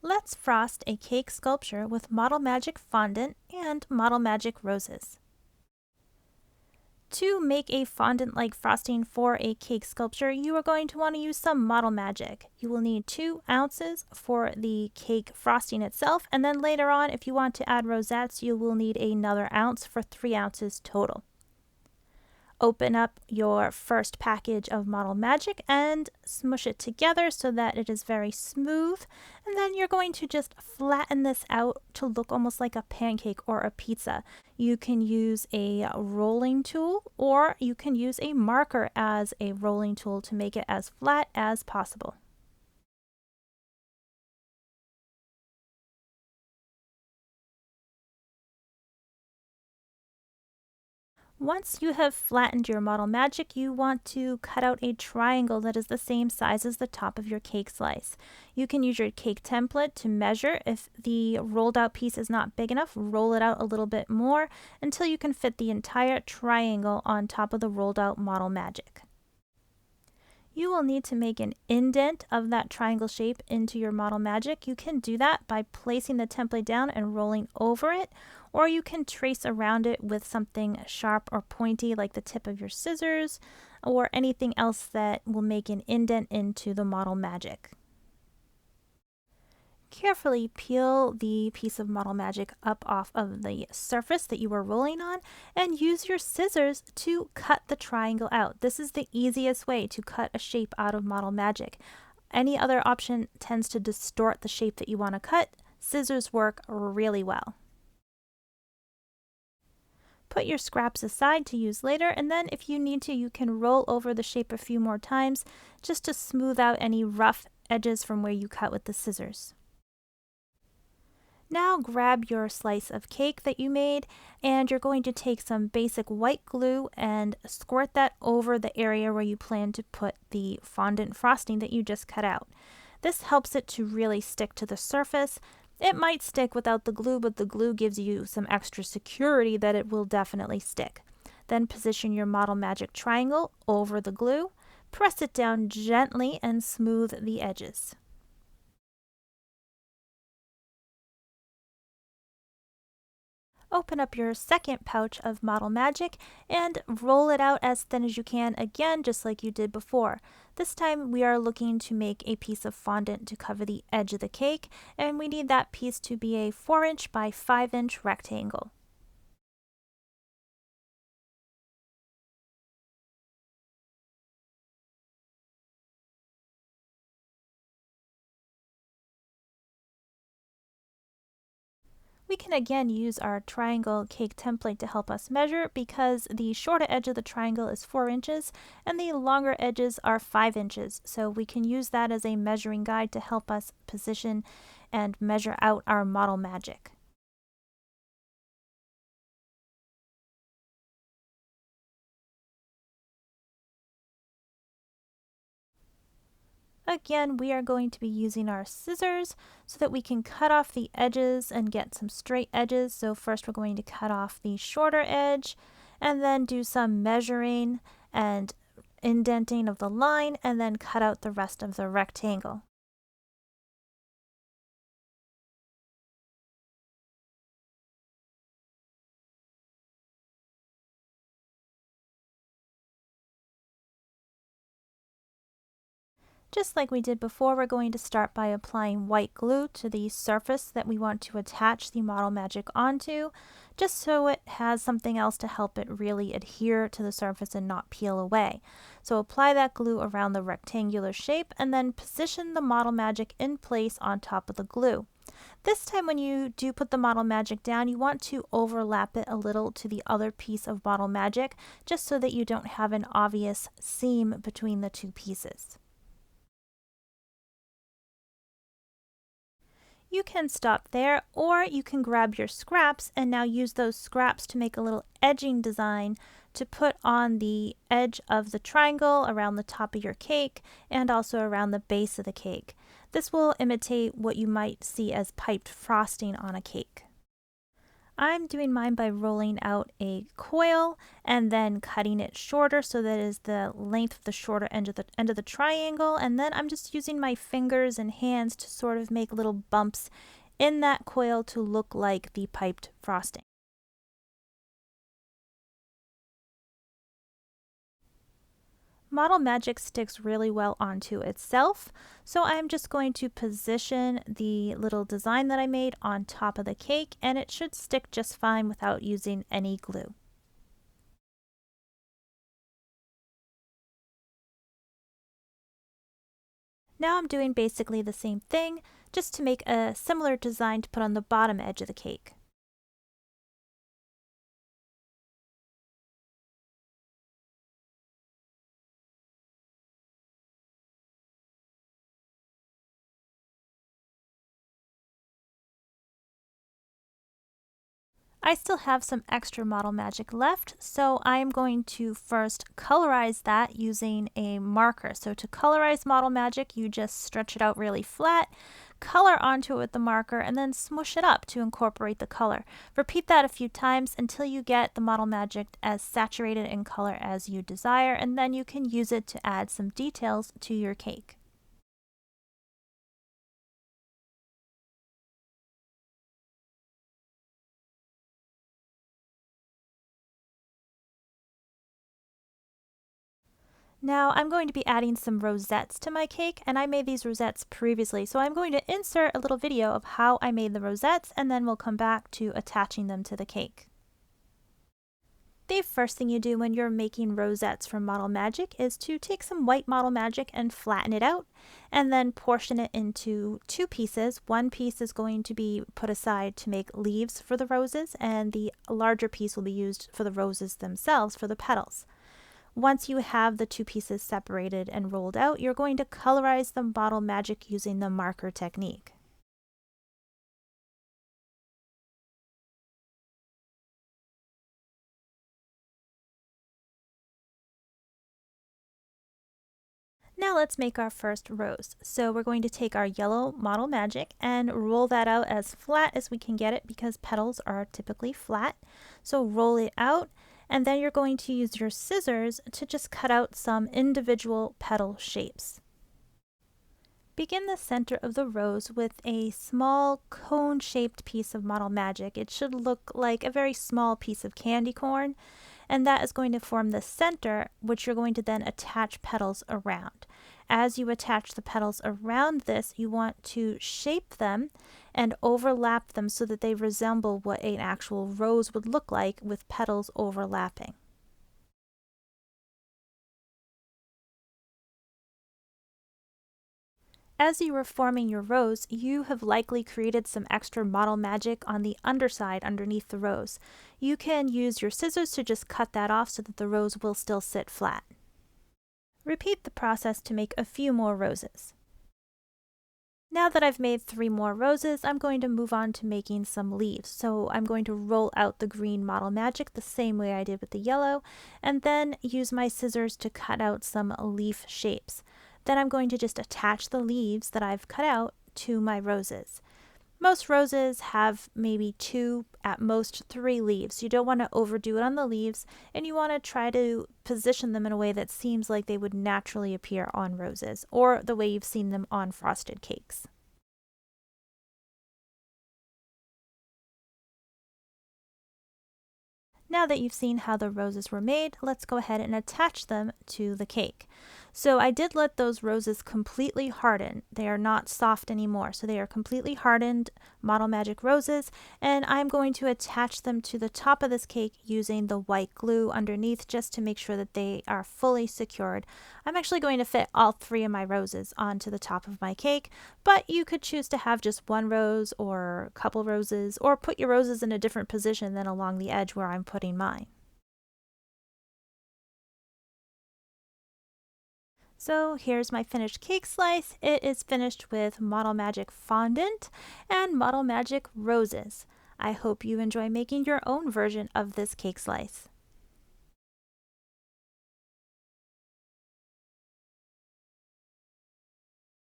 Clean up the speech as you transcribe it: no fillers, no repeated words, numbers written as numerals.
Let's frost a cake sculpture with Model Magic fondant and Model Magic roses. To make a fondant-like frosting for a cake sculpture, you are going to want to use some Model Magic. You will need 2 ounces for the cake frosting itself, and then later on, if you want to add rosettes, you will need another ounce for 3 ounces total. Open up your first package of Model Magic and smush it together so that it is very smooth. And then you're going to just flatten this out to look almost like a pancake or a pizza. You can use a rolling tool or you can use a marker as a rolling tool to make it as flat as possible. Once you have flattened your Model Magic, you want to cut out a triangle that is the same size as the top of your cake slice. You can use your cake template to measure. If the rolled out piece is not big enough, roll it out a little bit more until you can fit the entire triangle on top of the rolled out Model Magic. You will need to make an indent of that triangle shape into your Model Magic. You can do that by placing the template down and rolling over it, or you can trace around it with something sharp or pointy like the tip of your scissors or anything else that will make an indent into the Model Magic. Carefully peel the piece of Model Magic up off of the surface that you were rolling on and use your scissors to cut the triangle out. This is the easiest way to cut a shape out of Model Magic. Any other option tends to distort the shape that you want to cut. Scissors work really well. Put your scraps aside to use later, and then if you need to, you can roll over the shape a few more times just to smooth out any rough edges from where you cut with the scissors. Now grab your slice of cake that you made and you're going to take some basic white glue and squirt that over the area where you plan to put the fondant frosting that you just cut out. This helps it to really stick to the surface. It might stick without the glue, but the glue gives you some extra security that it will definitely stick. Then position your Model Magic triangle over the glue, press it down gently and smooth the edges. Open up your second pouch of Model Magic and roll it out as thin as you can, again just like you did before. This time we are looking to make a piece of fondant to cover the edge of the cake, and we need that piece to be a 4-inch by 5-inch rectangle. We can again use our triangle cake template to help us measure because the shorter edge of the triangle is 4 inches and the longer edges are 5 inches. So we can use that as a measuring guide to help us position and measure out our Model Magic. Again, we are going to be using our scissors so that we can cut off the edges and get some straight edges. So first we're going to cut off the shorter edge and then do some measuring and indenting of the line and then cut out the rest of the rectangle. Just like we did before, we're going to start by applying white glue to the surface that we want to attach the Model Magic onto, just so it has something else to help it really adhere to the surface and not peel away. So apply that glue around the rectangular shape and then position the Model Magic in place on top of the glue. This time when you do put the Model Magic down, you want to overlap it a little to the other piece of Model Magic, just so that you don't have an obvious seam between the two pieces. You can stop there, or you can grab your scraps and now use those scraps to make a little edging design to put on the edge of the triangle around the top of your cake and also around the base of the cake. This will imitate what you might see as piped frosting on a cake. I'm doing mine by rolling out a coil and then cutting it shorter so that it is the length of the shorter end of the triangle, and then I'm just using my fingers and hands to sort of make little bumps in that coil to look like the piped frosting. Model Magic sticks really well onto itself, so I'm just going to position the little design that I made on top of the cake, and it should stick just fine without using any glue. Now I'm doing basically the same thing, just to make a similar design to put on the bottom edge of the cake. I still have some extra Model Magic left, so I am going to first colorize that using a marker. So to colorize Model Magic, you just stretch it out really flat, color onto it with the marker, and then smush it up to incorporate the color. Repeat that a few times until you get the Model Magic as saturated in color as you desire, and then you can use it to add some details to your cake. Now I'm going to be adding some rosettes to my cake, and I made these rosettes previously, so I'm going to insert a little video of how I made the rosettes, and then we'll come back to attaching them to the cake. The first thing you do when you're making rosettes from Model Magic is to take some white Model Magic and flatten it out, and then portion it into two pieces. One piece is going to be put aside to make leaves for the roses, and the larger piece will be used for the roses themselves, for the petals. Once you have the two pieces separated and rolled out, you're going to colorize the Model Magic using the marker technique. Now let's make our first rose. So we're going to take our yellow Model Magic and roll that out as flat as we can get it because petals are typically flat. So roll it out, and then you're going to use your scissors to just cut out some individual petal shapes. Begin the center of the rose with a small cone-shaped piece of Model Magic. It should look like a very small piece of candy corn, and that is going to form the center, which you're going to then attach petals around. As you attach the petals around this, you want to shape them and overlap them so that they resemble what an actual rose would look like with petals overlapping. As you were forming your rose, you have likely created some extra Model Magic on the underside underneath the rose. You can use your scissors to just cut that off so that the rose will still sit flat. Repeat the process to make a few more roses. Now that I've made 3 more roses, I'm going to move on to making some leaves. So I'm going to roll out the green Model Magic the same way I did with the yellow, and then use my scissors to cut out some leaf shapes. Then I'm going to just attach the leaves that I've cut out to my roses. Most roses have maybe 2, at most 3 leaves. You don't want to overdo it on the leaves, and you want to try to position them in a way that seems like they would naturally appear on roses, or the way you've seen them on frosted cakes. Now that you've seen how the roses were made, let's go ahead and attach them to the cake. So I did let those roses completely harden. They are not soft anymore, so they are completely hardened Model Magic roses, and I'm going to attach them to the top of this cake using the white glue underneath just to make sure that they are fully secured. I'm actually going to fit all 3 of my roses onto the top of my cake, but you could choose to have just 1 rose or a couple roses, or put your roses in a different position than along the edge where I'm putting mine. So here's my finished cake slice. It is finished with Model Magic fondant and Model Magic roses. I hope you enjoy making your own version of this cake slice.